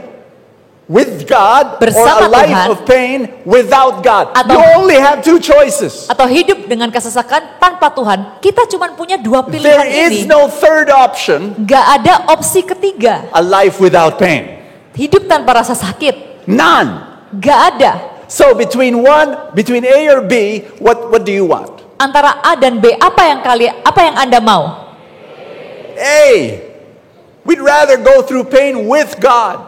with God, or a Bersama life Tuhan. of pain without God. You Atau- only have two choices. atau hidup dengan kesesakan tanpa Tuhan. Kita cuma punya dua There pilihan is ini. no third option, Gak ada opsi ketiga. a life without pain. Hidup tanpa rasa sakit. None. Gak ada. So between A or B, what do you want? Antara A dan B, apa yang Anda mau? A. We'd rather go through pain with God.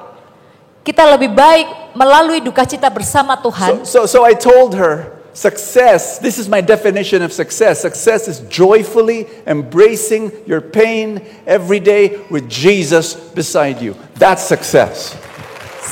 Kita lebih baik melalui duka cita bersama Tuhan. So I told her, success, this is my definition of success. Success is joyfully embracing your pain every day with Jesus beside you. That's success.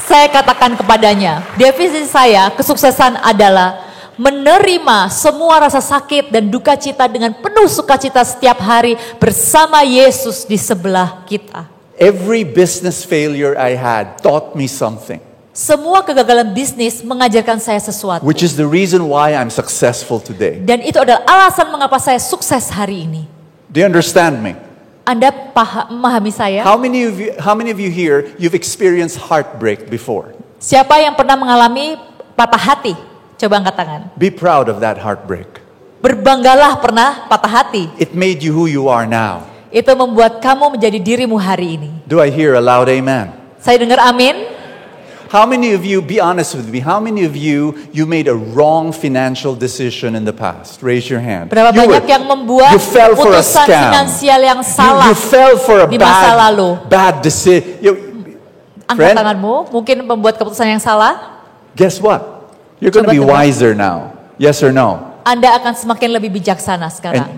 Saya katakan kepadanya, definisi saya kesuksesan adalah menerima semua rasa sakit dan duka cita dengan penuh sukacita setiap hari bersama Yesus di sebelah kita. Every business failure I had taught me something, Semua kegagalan bisnis mengajarkan saya sesuatu. which is the reason why I'm successful today. Dan itu adalah alasan mengapa saya sukses hari ini. Do you understand me? Anda memahami saya? How many of you here, you've experienced heartbreak before? Siapa yang pernah mengalami patah hati? Coba angkat tangan. Be proud of that heartbreak. Berbanggalah pernah patah hati. It made you who you are now. Itu membuat kamu menjadi dirimu hari ini. Do I hear a loud amen? Saya dengar amin. How many of you, be honest with me, how many of you made a wrong financial decision in the past? Raise your hand. Berapa banyak yang membuat you fell for a keputusan scam. finansial yang salah You fell for a di masa lalu. bad decision. Angkat tanganmu, mungkin membuat keputusan yang salah. Guess what? You're going to be wiser now. Yes or no? Anda akan semakin lebih bijaksana sekarang.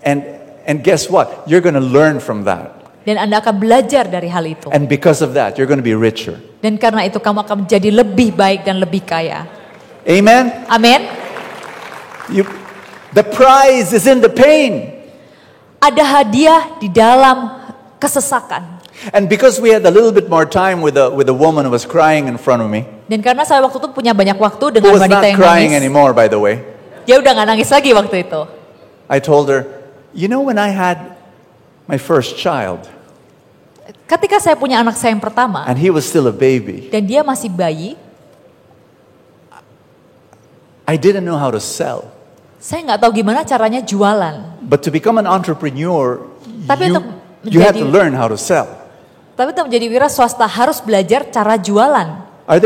And guess what? You're going to learn from that. Dan Anda akan belajar dari hal itu. And because of that, you're going to be richer. Dan karena itu kamu akan menjadi lebih baik dan lebih kaya. Amen? Amin. The prize is in the pain. Ada hadiah di dalam kesesakan. And because we had a little bit more time with the woman who was crying in front of me, Dan karena saya waktu itu punya banyak waktu who dengan was wanita not yang crying nangis. anymore, by the way, Dia udah gak nangis lagi waktu itu. I told her, you know, when I had my first child, Ketika saya punya anak saya yang pertama, and he was still a baby, dan dia masih bayi, I didn't know how to sell. saya nggak tahu gimana caranya jualan. But to become an entrepreneur, Tapi untuk you have to menjadi- learn how to sell. Tapi untuk menjadi wira swasta harus belajar cara jualan. Are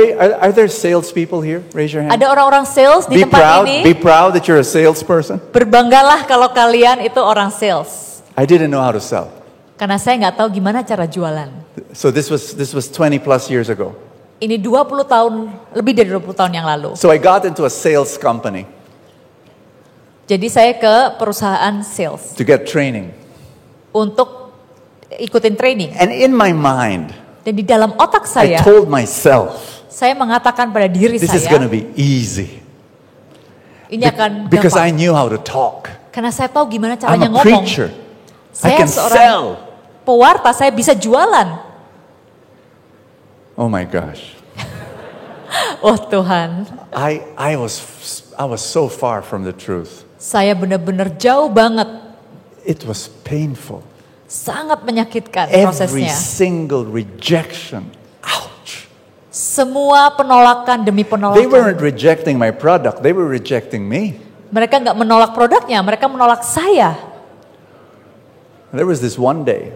there salespeople here? Raise your hand. Ada orang-orang sales di Be tempat proud. ini. Be proud that you're a salesperson. Berbanggalah kalau kalian itu orang sales. I didn't know how to sell. Karena saya nggak tahu gimana cara jualan. So this was 20 plus years ago. Ini 20 tahun, lebih dari 20 tahun yang lalu. So I got into a sales company Jadi saya ke perusahaan sales to get training. untuk ikutin training. And in my mind, Dan di dalam otak I saya, told myself, saya mengatakan pada diri this is saya, going to be easy. ini akan Because I gampang. knew how to talk. Karena saya tahu gimana I'm caranya a ngomong. preacher. I Saya can seorang sell. pewarta, saya bisa jualan. Oh my gosh. Oh Tuhan, I was so far from the truth. saya benar-benar jauh banget. It was painful. Sangat menyakitkan Every prosesnya. single rejection. Ouch. Semua penolakan demi They penolakan. weren't rejecting my product, they were rejecting me. Mereka nggak menolak produknya, mereka menolak saya. There was this one day,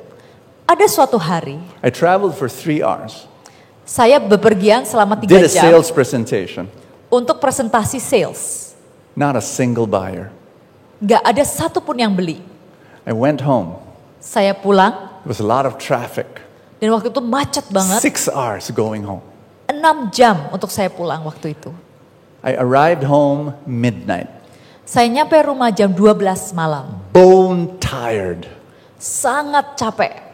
Ada suatu hari, I traveled for 3 hours, saya bepergian selama 3 did a jam sales presentation, untuk presentasi sales. not a single buyer. Nggak ada satupun yang beli. I went home, Saya pulang, there was a lot of traffic, dan waktu itu macet banget. 6 hours going home. 6 jam untuk saya pulang waktu itu. I arrived home midnight, Saya nyampe rumah jam 12 malam. bone tired, Sangat capek.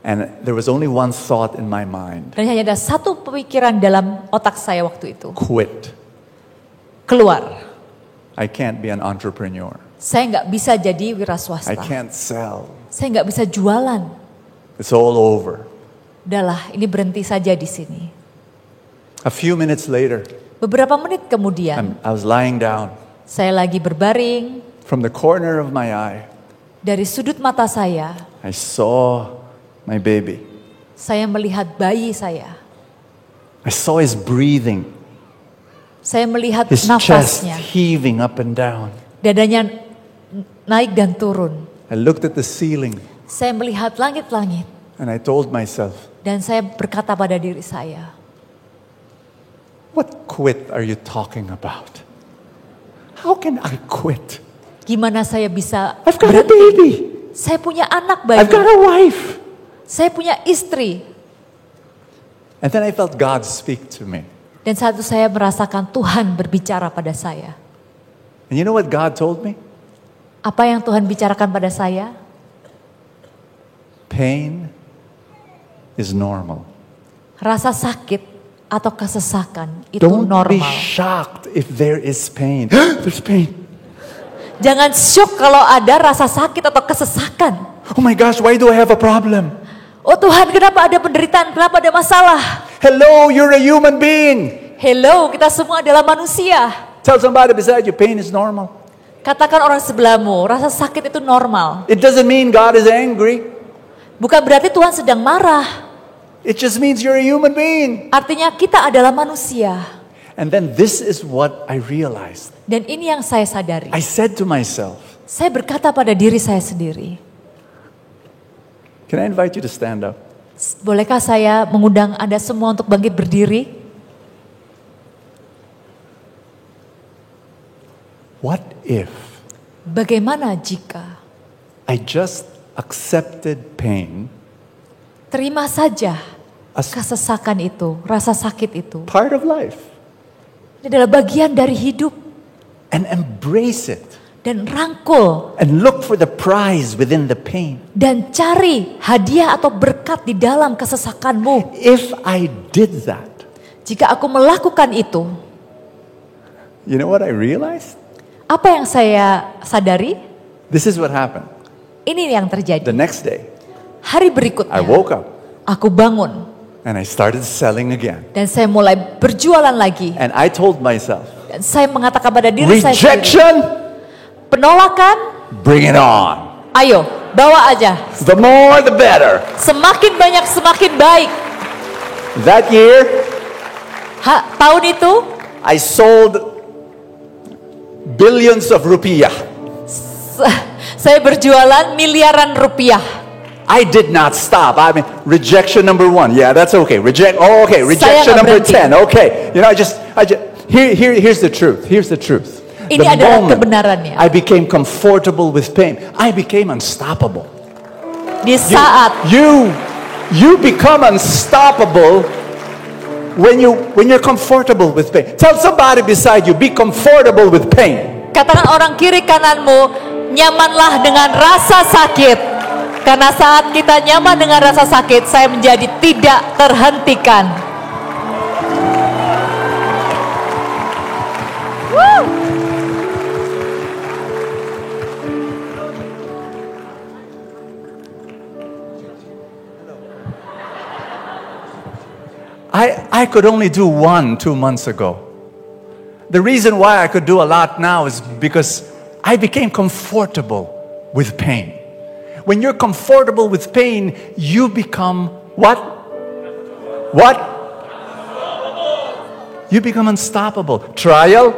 and there was only one thought in my mind, Dan hanya ada satu pemikiran dalam otak saya waktu itu. quit. Keluar. I can't be an entrepreneur. Saya nggak bisa jadi wira I swasta. can't sell. Saya nggak bisa jualan. It's all over. Udahlah, ini berhenti saja di sini. A few minutes later, Beberapa menit kemudian, I was lying down. saya lagi berbaring. From the corner of my eye, Dari sudut mata saya, I saw my baby. saya melihat bayi saya. I saw his breathing, Saya melihat his chest nafasnya. heaving up and down. Dadanya naik dan turun. I looked at the ceiling Saya melihat langit-langit. and I told myself, Dan saya berkata pada diri saya, what quit are you talking about? How can I quit? gimana saya bisa I've got a berhenti? baby. Saya punya anak I've got bayi. a wife. Saya punya istri. And then I felt God speak to me. Dan saat itu saya merasakan Tuhan berbicara pada saya. And you know what God told me? Apa yang Tuhan bicarakan pada saya? Pain is normal. Rasa sakit atau kesesakan itu Don't be normal. shocked if there is pain. There's pain. Jangan syok kalau ada rasa sakit atau kesesakan. Oh my gosh, why do I have a problem? Oh Tuhan, kenapa ada penderitaan? Kenapa ada masalah? Hello, you're a human being. Hello, kita semua adalah manusia. Tell somebody beside you, pain is normal. Katakan orang sebelahmu, rasa sakit itu normal. It doesn't mean God is angry. Bukan berarti Tuhan sedang marah. It just means you're a human being. Artinya kita adalah manusia. And then this is what I realized. Dan ini yang saya sadari. I said to myself, Saya berkata pada diri saya sendiri, Can I invite you to stand up? Bolehkah saya mengundang Anda semua untuk bangkit berdiri? What if Bagaimana jika I just accepted pain terima saja as kesesakan itu, rasa sakit itu. part of life Ini adalah bagian dari hidup. and embrace it Dan rangkul and look for the prize within the pain? dan cari hadiah atau berkat di dalam kesesakanmu. If I did that, Jika aku melakukan itu, you know what I realized? apa yang saya sadari? This is what happened. Ini yang terjadi. The next day, Hari I berikutnya, woke up aku bangun and I started selling again. dan saya mulai berjualan lagi. And I told myself, Dan saya mengatakan pada diri saya sendiri, rejection, penolakan, bring it on. ayo bawa aja. The more, the better. Semakin banyak semakin baik. That year, Tahun itu I sold billions of rupiah. saya berjualan miliaran rupiah. I did not stop. I mean, rejection number 1. Yeah, that's okay. Okay. Rejection nggak number berhenti. 10. Okay. You know, here's the truth. Here's the truth. Ini The adalah moment kebenarannya. I became comfortable with pain, I became unstoppable. Di saat You become unstoppable when you're comfortable with pain. Tell somebody beside you, be comfortable with pain. katakan orang kiri kananmu, nyamanlah dengan rasa sakit. Karena saat kita nyaman dengan rasa sakit, saya menjadi tidak terhentikan. Woo! I could only do 2 months ago. The reason why I could do a lot now is because I became comfortable with pain. When you're comfortable with pain, you become what? What? You become unstoppable. Trial,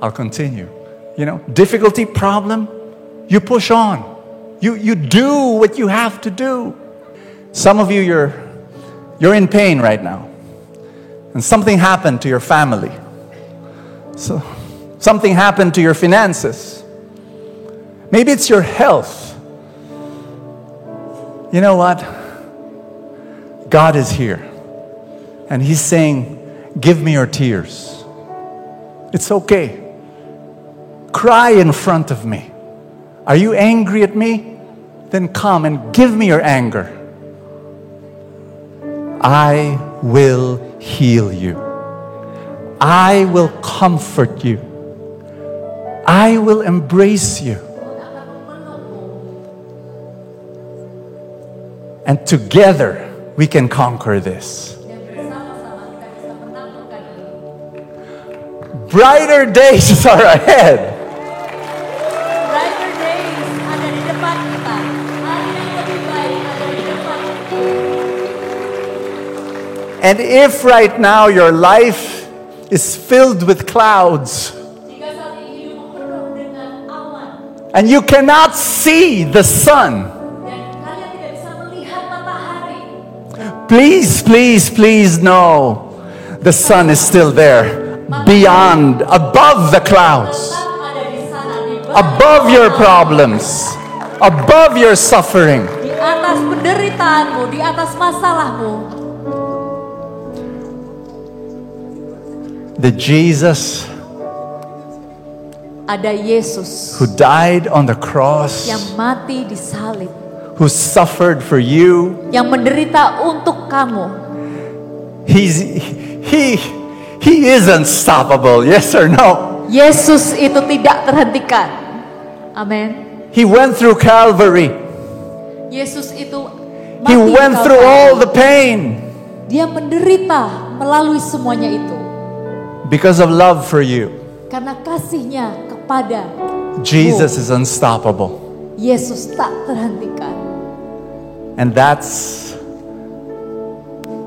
I'll continue. You know, difficulty, problem, you push on. You do what you have to do. Some of you, you're in pain right now. And something happened to your family. So something happened to your finances. Maybe it's your health. You know what? God is here. And He's saying, give me your tears. It's okay. Cry in front of me. Are you angry at me? Then come and give me your anger. I will heal you. I will comfort you. I will embrace you. And together we can conquer this. Brighter days are ahead. Brighter days ada di depan kita. Hari yang lebih baik ada di depan. And if right now your life is filled with clouds Jika saat ini hidupmu penuh dengan awan and you cannot see the sun, dan kalian tidak bisa melihat matahari, please know the sun is still there. Beyond, above the clouds, tetap ada di sana di bawah, above your problems, above your suffering. di atas penderitaanmu, di atas masalahmu. The Jesus Ada Yesus who died on the cross, yang mati di salib, who suffered for you, yang menderita untuk kamu. He is unstoppable, yes or no? Yesus itu tidak terhentikan. Amin. He went through Calvary. Yesus itu He mati di went through Kalvari. all the pain Dia menderita melalui semuanya itu because of love for you. karena kasihnya kepada Jesus is unstoppable. Yesus tak terhentikan. And that's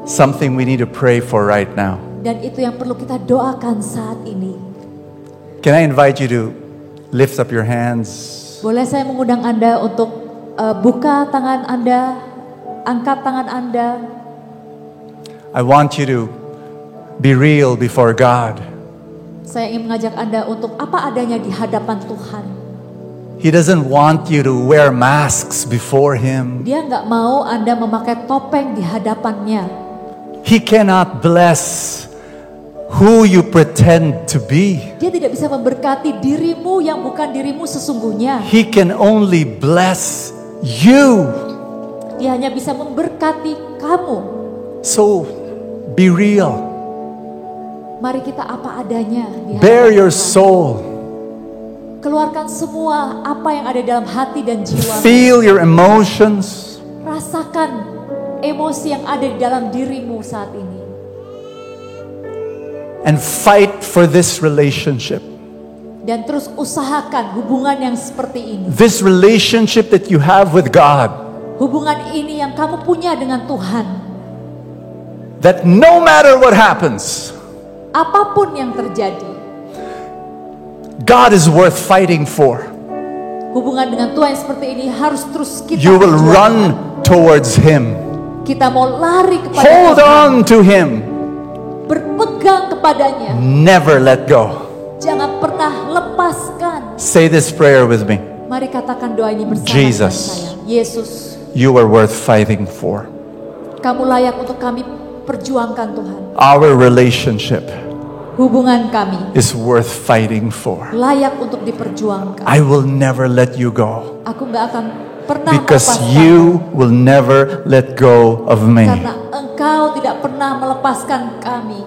something we need to pray for right now. Dan itu yang perlu kita doakan saat ini. Can I invite you to lift up your hands? Boleh saya mengundang Anda untuk buka tangan Anda angkat tangan Anda. I want you to be real before God. Saya ingin mengajak Anda untuk apa adanya di hadapan Tuhan. He doesn't want you to wear masks before Him. Dia nggak mau Anda memakai topeng di hadapannya. He cannot bless who you pretend to be. Dia tidak bisa memberkati dirimu yang bukan dirimu sesungguhnya. He can only bless you. Dia hanya bisa memberkati kamu. So be real. Mari kita apa adanya di Bare hadapan your Tuhan. soul. Keluarkan semua apa yang ada dalam hati dan jiwa. Feel your emotions. Rasakan emosi yang ada di dalam dirimu saat ini. And fight for this relationship. Dan terus usahakan hubungan yang seperti ini. This relationship that you have with God. Hubungan ini yang kamu punya dengan Tuhan. That no matter what happens, Apapun yang terjadi, God is worth fighting for. hubungan dengan Tuhan seperti ini harus terus kita You will perjuangkan. run towards Him. Kita mau lari kepada Hold Tuhan. on to Him. Berpegang kepadanya. Never let go. Jangan pernah lepaskan. Say this prayer with me. Mari katakan doa ini bersama Jesus. dengan saya. Yesus, You are worth fighting for. kamu layak untuk kami perjuangkan Tuhan. Our relationship Hubungan kami is worth fighting for. layak untuk diperjuangkan. I will never let you go. Aku gak akan pernah Because melepaskan you will never let go of me. karena engkau tidak pernah melepaskan kami.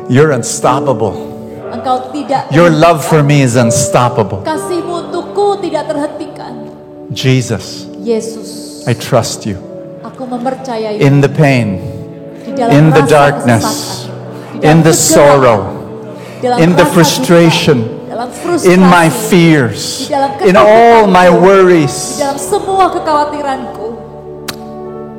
You're unstoppable. Engkau tidak Your love for me is unstoppable. kasihmu untukku tidak terhentikan. Jesus, Yesus, I trust you. aku mempercayai In the pain, di dalam in the rasa darkness, kesesakan, di dalam in the kegelapan, sorrow, dalam in the rasa frustration, duka, dalam frustrasi, in my di fears, dalam in all my ketakutanku, di worries. dalam semua kekhawatiranku.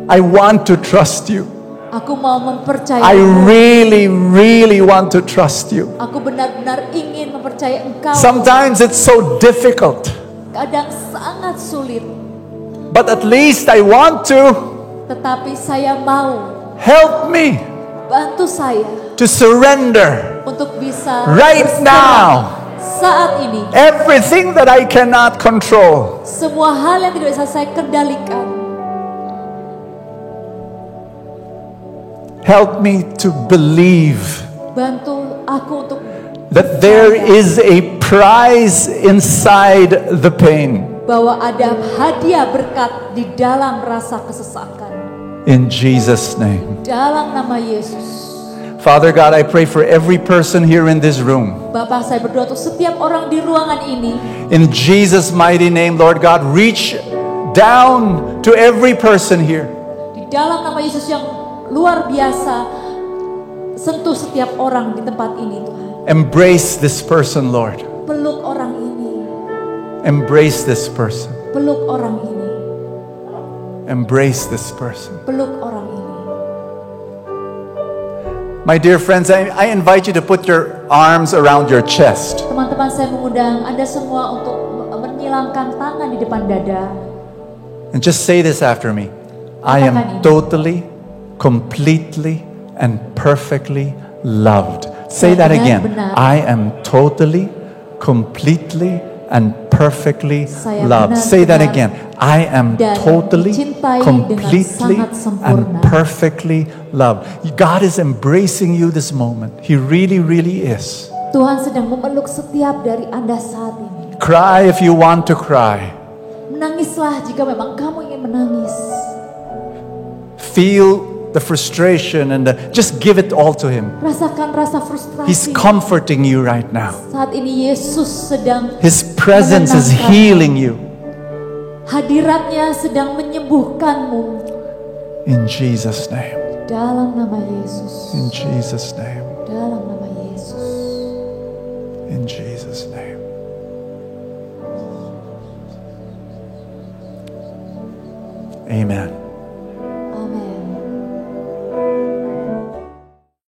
I want to trust you. Aku mau I mempercayaimu. really want to trust you. Aku benar-benar ingin mempercayai engkau. Sometimes it's so difficult, Kadang sangat sulit. but at least I want to. Tetapi saya mau, Help me bantu saya to surrender untuk bisa right berserah now. saat ini. Everything that I cannot control. Semua hal yang tidak bisa saya kendalikan. Help me to believe Bantu aku untuk that there is a prize inside the pain. bahwa ada hadiah berkat di dalam rasa kesesakan. In Jesus' name. Dalam nama Yesus. Father God, I pray for every person here in this room. Bapa, saya berdoa untuk setiap orang di ruangan ini. In Jesus' mighty name, Lord God, reach down to every person here. Di dalam nama Yesus yang luar biasa, sentuh setiap orang di tempat ini, Tuhan. Embrace this person, Lord. Peluk orang ini. Embrace this person. Peluk orang ini. Embrace this person. Peluk orang ini. My dear friends, I invite you to put your arms around your chest. Teman-teman, saya mengundang Anda semua untuk menyilangkan tangan di depan dada. And just say this after me. I am totally, completely, and perfectly loved. Say that again. I am totally, completely, and perfectly loved. Say that again. I am totally, completely, and perfectly loved. God is embracing you this moment. He really, really is. Tuhan sedang memeluk setiap dari Anda saat ini. Cry if you want to cry. Menangislah jika memang kamu ingin menangis. Feel the frustration and just give it all to Him. Rasakan rasa frustrasi. He's comforting you right now. Saat ini Yesus sedang His presence is menenangkan. healing you. Hadiratnya sedang menyembuhkanmu. In Jesus' name. Dalam nama Yesus. In Jesus' name. Dalam nama Yesus. In Jesus' name. Amen.